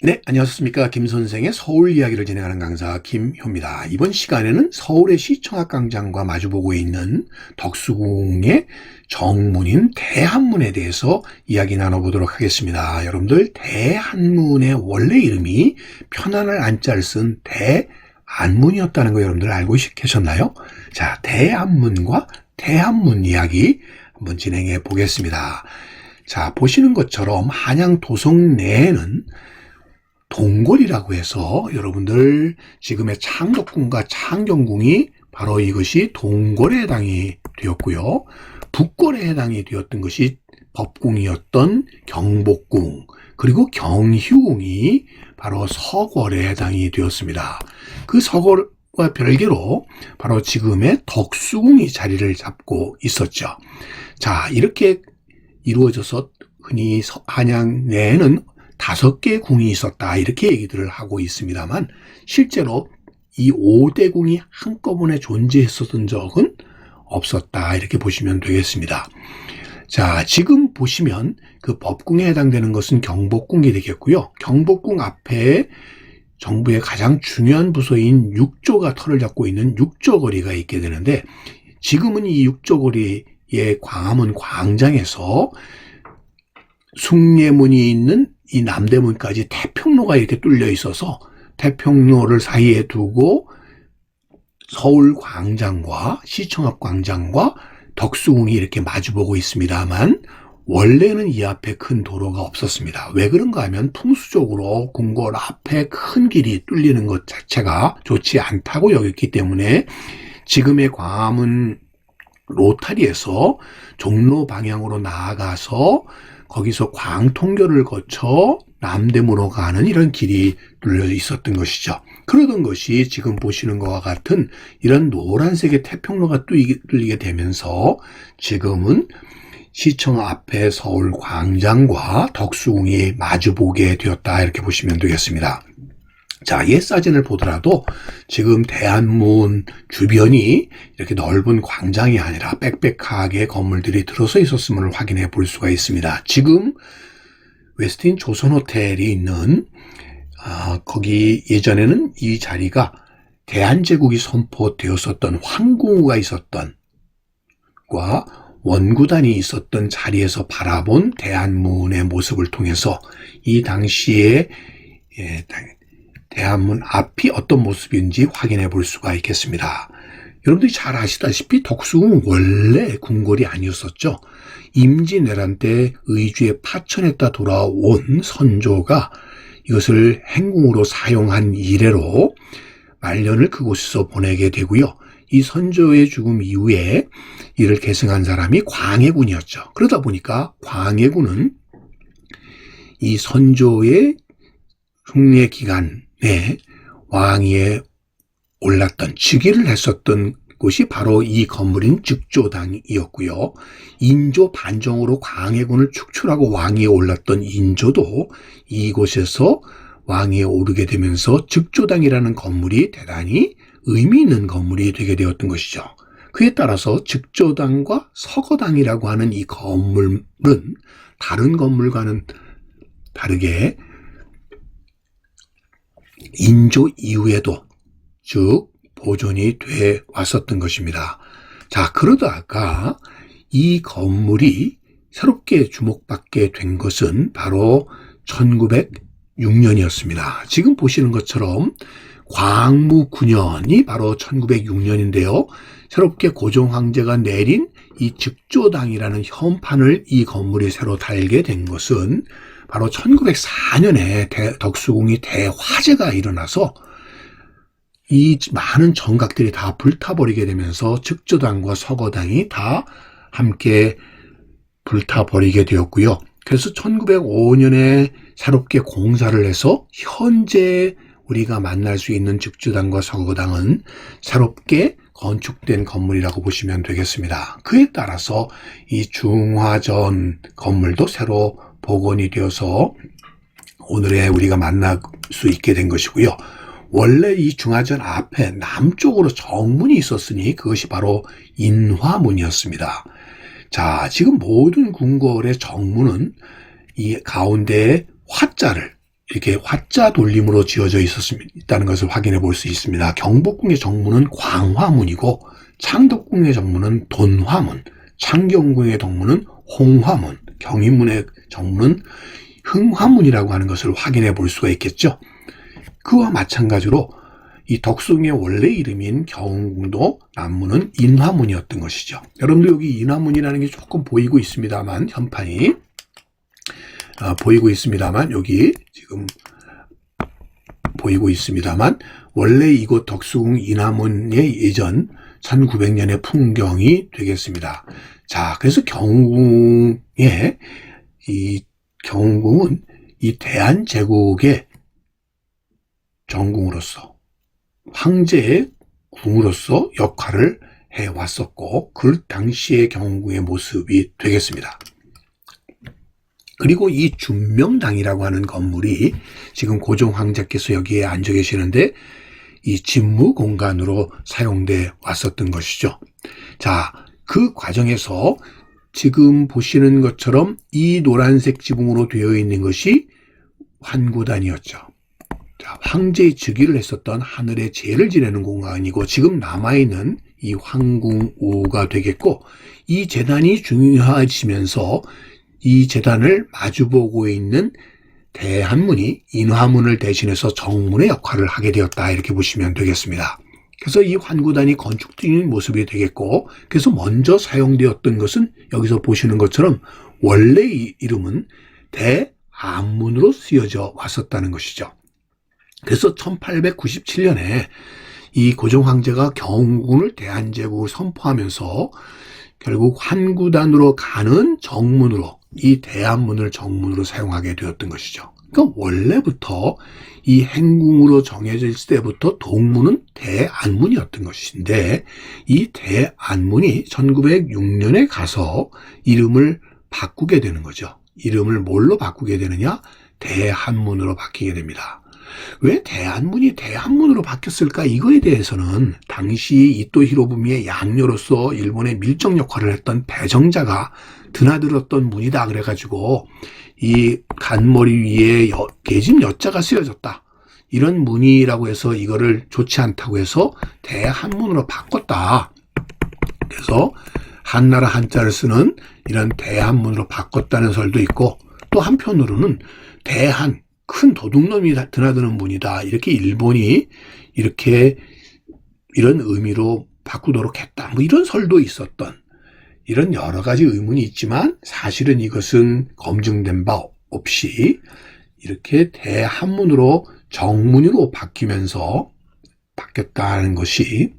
네, 안녕하십니까. 김 선생의 서울 이야기를 진행하는 강사 김효입니다. 이번 시간에는 서울의 시청학 광장과 마주보고 있는 덕수궁의 정문인 대한문에 대해서 이야기 나눠보도록 하겠습니다. 여러분들, 대한문의 원래 이름이 편안할 안자를 쓴 대안문이었다는 거 여러분들 알고 계셨나요? 자, 대안문과 대한문 이야기 한번 진행해 보겠습니다. 자, 보시는 것처럼 한양 도성 내에는 동궐이라고 해서 여러분들 지금의 창덕궁과 창경궁이 바로 이것이 동궐에 해당이 되었고요. 북궐에 해당이 되었던 것이 법궁이었던 경복궁, 그리고 경희궁이 바로 서궐에 해당이 되었습니다. 그 서궐과 별개로 바로 지금의 덕수궁이 자리를 잡고 있었죠. 자, 이렇게 이루어져서 흔히 한양 내에는 5개의 궁이 있었다, 이렇게 얘기들을 하고 있습니다만, 실제로 이 5대 궁이 한꺼번에 존재했었던 적은 없었다, 이렇게 보시면 되겠습니다. 자, 지금 보시면 그 법궁에 해당되는 것은 경복궁이 되겠고요. 경복궁 앞에 정부의 가장 중요한 부서인 육조가 털을 잡고 있는 육조거리가 있게 되는데, 지금은 이 육조거리의 광화문 광장에서 숭례문이 있는 이 남대문까지 태평로가 이렇게 뚫려 있어서 태평로를 사이에 두고 서울 광장과 시청 앞 광장과 덕수궁이 이렇게 마주보고 있습니다만, 원래는 이 앞에 큰 도로가 없었습니다. 왜 그런가 하면 풍수적으로 궁궐 앞에 큰 길이 뚫리는 것 자체가 좋지 않다고 여겼기 때문에 지금의 광화문 로타리에서 종로 방향으로 나아가서 거기서 광통교를 거쳐 남대문으로 가는 이런 길이 뚫려 있었던 것이죠. 그러던 것이 지금 보시는 것과 같은 이런 노란색의 태평로가 뚫리게 되면서 지금은 시청 앞에 서울 광장과 덕수궁이 마주보게 되었다, 이렇게 보시면 되겠습니다. 자, 옛 사진을 보더라도 지금 대한문 주변이 이렇게 넓은 광장이 아니라 빽빽하게 건물들이 들어서 있었음을 확인해 볼 수가 있습니다. 지금 웨스틴 조선호텔이 있는 거기 예전에는 이 자리가 대한제국이 선포되었었던 황궁우가 있었던 과 원구단이 있었던 자리에서 바라본 대한문의 모습을 통해서 이 당시에 대한문 앞이 어떤 모습인지 확인해 볼 수가 있겠습니다. 여러분들이 잘 아시다시피 덕수궁은 원래 궁궐이 아니었었죠. 임진왜란 때 의주에 파천했다 돌아온 선조가 이것을 행궁으로 사용한 이래로 말년을 그곳에서 보내게 되고요. 이 선조의 죽음 이후에 이를 계승한 사람이 광해군이었죠. 그러다 보니까 광해군은 이 선조의 흉례 기간에 왕위에 올랐던 즉위를 했었던 곳이 바로 이 건물인 즉조당이었고요. 인조 반정으로 광해군을 축출하고 왕위에 올랐던 인조도 이곳에서 왕위에 오르게 되면서 즉조당이라는 건물이 대단히 의미 있는 건물이 되게 되었던 것이죠. 그에 따라서 즉조당과 서거당이라고 하는 이 건물은 다른 건물과는 다르게 인조 이후에도 쭉 보존이 돼 왔었던 것입니다. 자, 그러다가 이 건물이 새롭게 주목받게 된 것은 바로 1906년이었습니다. 지금 보시는 것처럼 광무 9년이 바로 1906년인데요. 새롭게 고종 황제가 내린 이 즉조당이라는 현판을 이 건물이 새로 달게 된 것은 바로 1904년에 덕수궁이 대화재가 일어나서 이 많은 정각들이 다 불타버리게 되면서 즉조당과 서거당이 다 함께 불타버리게 되었고요. 그래서 1905년에 새롭게 공사를 해서 현재 우리가 만날 수 있는 즉조당과 서거당은 새롭게 건축된 건물이라고 보시면 되겠습니다. 그에 따라서 이 중화전 건물도 새로 복원이 되어서 오늘의 우리가 만날 수 있게 된 것이고요. 원래 이 중화전 앞에 남쪽으로 정문이 있었으니 그것이 바로 인화문이었습니다. 자, 지금 모든 궁궐의 정문은 이 가운데에 화자를 이렇게 화자 돌림으로 지어져 있다는 것을 확인해 볼 수 있습니다. 경복궁의 정문은 광화문이고 창덕궁의 정문은 돈화문, 창경궁의 정문은 홍화문, 경인문의 정문은 흥화문이라고 하는 것을 확인해 볼 수가 있겠죠. 그와 마찬가지로 이 덕수궁의 원래 이름인 경운궁도 남문은 인화문이었던 것이죠. 여러분들 여기 인화문이라는 게 조금 보이고 있습니다만, 현판이 보이고 있습니다만, 여기 지금 보이고 있습니다만, 원래 이곳 덕수궁 인화문의 예전 1900년의 풍경이 되겠습니다. 자, 그래서 경운궁은 이 대한제국의 정궁으로서, 황제의 궁으로서 역할을 해왔었고, 그 당시의 경운궁의 모습이 되겠습니다. 그리고 이 준명당이라고 하는 건물이 지금 고종 황제께서 여기에 앉아 계시는데 이 집무 공간으로 사용돼 왔었던 것이죠. 자, 그 과정에서 지금 보시는 것처럼 이 노란색 지붕으로 되어 있는 것이 환구단이었죠. 자, 황제의 즉위를 했었던 하늘의 제를 지내는 공간이고, 지금 남아있는 이 황궁5가 되겠고, 이 재단이 중요해지면서 이 재단을 마주보고 있는 대한문이 인화문을 대신해서 정문의 역할을 하게 되었다, 이렇게 보시면 되겠습니다. 그래서 이 환구단이 건축된 모습이 되겠고, 그래서 먼저 사용되었던 것은 여기서 보시는 것처럼 원래 이 이름은 대안문으로 쓰여져 왔었다는 것이죠. 그래서 1897년에 이 고종 황제가 경운궁을 대한제국을 선포하면서 결국 환구단으로 가는 정문으로, 이 대안문을 정문으로 사용하게 되었던 것이죠. 그러니까 원래부터 이 행궁으로 정해질 때부터 동문은 대안문이었던 것인데, 이 대안문이 1906년에 가서 이름을 바꾸게 되는 거죠. 이름을 뭘로 바꾸게 되느냐? 대한문으로 바뀌게 됩니다. 왜 대한문이 대한문으로 바뀌었을까? 이거에 대해서는 당시 이토 히로부미의 양녀로서 일본의 밀정 역할을 했던 배정자가 드나들었던 문이다 그래가지고 이 간머리 위에 계집 여자가 쓰여졌다, 이런 문이라고 해서 이거를 좋지 않다고 해서 대한문으로 바꿨다. 그래서 한나라 한자를 쓰는 이런 대한문으로 바꿨다는 설도 있고, 또 한편으로는 대한, 큰 도둑놈이 드나드는 문이다, 이렇게 일본이 이렇게 이런 의미로 바꾸도록 했다, 뭐 이런 설도 있었던, 이런 여러 가지 의문이 있지만 사실은 이것은 검증된 바 없이 이렇게 대한문으로 정문으로 바뀌면서 바뀌었다는 것이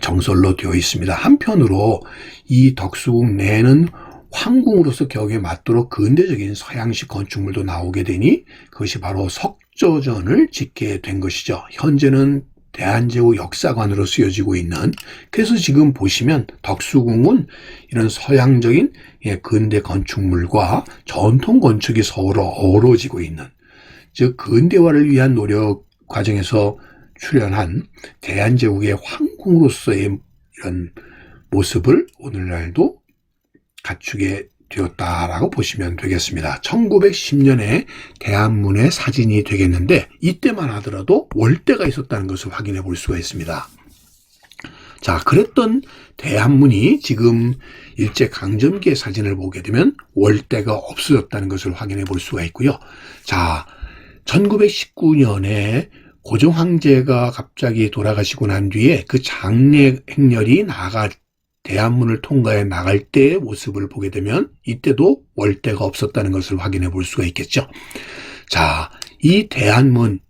정설로 되어 있습니다. 한편으로 이 덕수궁 내는 황궁으로서 격에 맞도록 근대적인 서양식 건축물도 나오게 되니 그것이 바로 석조전을 짓게 된 것이죠. 현재는 대한제국 역사관으로 쓰여지고 있는, 그래서 지금 보시면 덕수궁은 이런 서양적인 근대 건축물과 전통 건축이 서로 어우러지고 있는, 즉 근대화를 위한 노력 과정에서 출현한 대한제국의 황궁으로서의 이런 모습을 오늘날도 갖추게 되었다라고 보시면 되겠습니다. 1910년에 대한문의 사진이 되겠는데, 이때만 하더라도 월대가 있었다는 것을 확인해 볼 수가 있습니다. 자, 그랬던 대한문이 지금 일제강점기의 사진을 보게 되면 월대가 없어졌다는 것을 확인해 볼 수가 있고요. 자, 1919년에 고종 황제가 갑자기 돌아가시고 난 뒤에 그 장례 행렬이 대한문을 통과해 나갈 때의 모습을 보게 되면 이때도 월대가 없었다는 것을 확인해 볼 수가 있겠죠. 자, 이 대한문이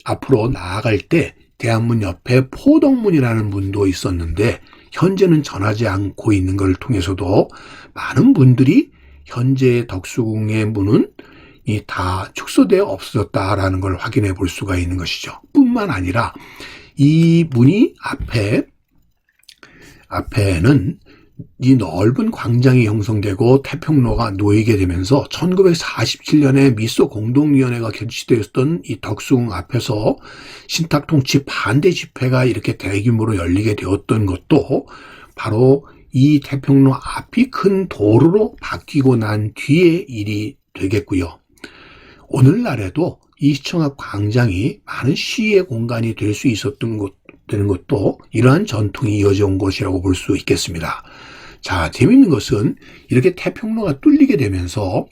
앞으로 나아갈 때 대한문 옆에 포덕문이라는 문도 있었는데, 현재는 전하지 않고 있는 것을 통해서도 많은 분들이 현재 덕수궁의 문은 다 축소되어 없어졌다라는 걸 확인해 볼 수가 있는 것이죠. 뿐만 아니라 이 문이 앞에는 이 넓은 광장이 형성되고 태평로가 놓이게 되면서 1947년에 미소 공동위원회가 개최되었던 이 덕수궁 앞에서 신탁 통치 반대 집회가 이렇게 대규모로 열리게 되었던 것도 바로 이 태평로 앞이 큰 도로로 바뀌고 난 뒤의 일이 되겠고요. 오늘날에도 이 시청학 광장이 많은 시의 공간이 될 수 있었던 되는 것도 이러한 전통이 이어져 온 것이라고 볼 수 있겠습니다. 자, 재미있는 것은 이렇게 태평로가 뚫리게 되면서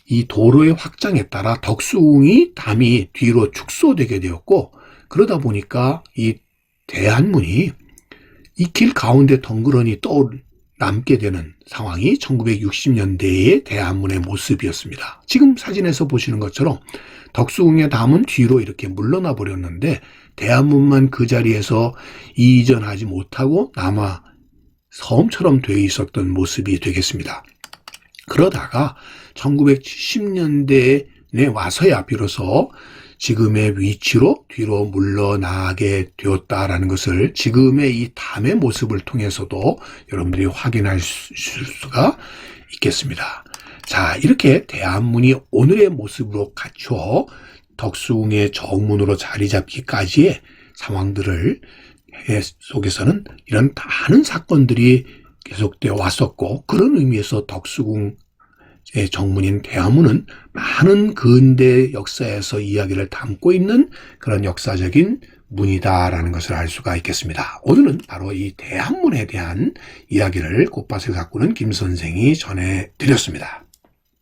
이 도로의 확장에 따라 덕수궁이 담이 뒤로 축소되게 되었고, 그러다 보니까 이 대한문이 이 길 가운데 덩그러니 남게 되는 상황이 1960년대의 대한문의 모습이었습니다. 지금 사진에서 보시는 것처럼 덕수궁의 담은 뒤로 이렇게 물러나 버렸는데 대한문만 그 자리에서 이전하지 못하고 남아 섬처럼 되어 있었던 모습이 되겠습니다. 그러다가 1970년대에 와서야 비로소 지금의 위치로 뒤로 물러나게 되었다라는 것을 지금의 이 담의 모습을 통해서도 여러분들이 확인할 수가 있겠습니다. 자, 이렇게 대한문이 오늘의 모습으로 갖춰 덕수궁의 정문으로 자리 잡기까지의 상황들을 속에서는 이런 많은 사건들이 계속되어 왔었고, 그런 의미에서 덕수궁 정문인 대한문은 많은 근대 역사에서 이야기를 담고 있는 그런 역사적인 문이다라는 것을 알 수가 있겠습니다. 오늘은 바로 이 대한문에 대한 이야기를 꽃밭을 가꾸는 김 선생이 전해드렸습니다.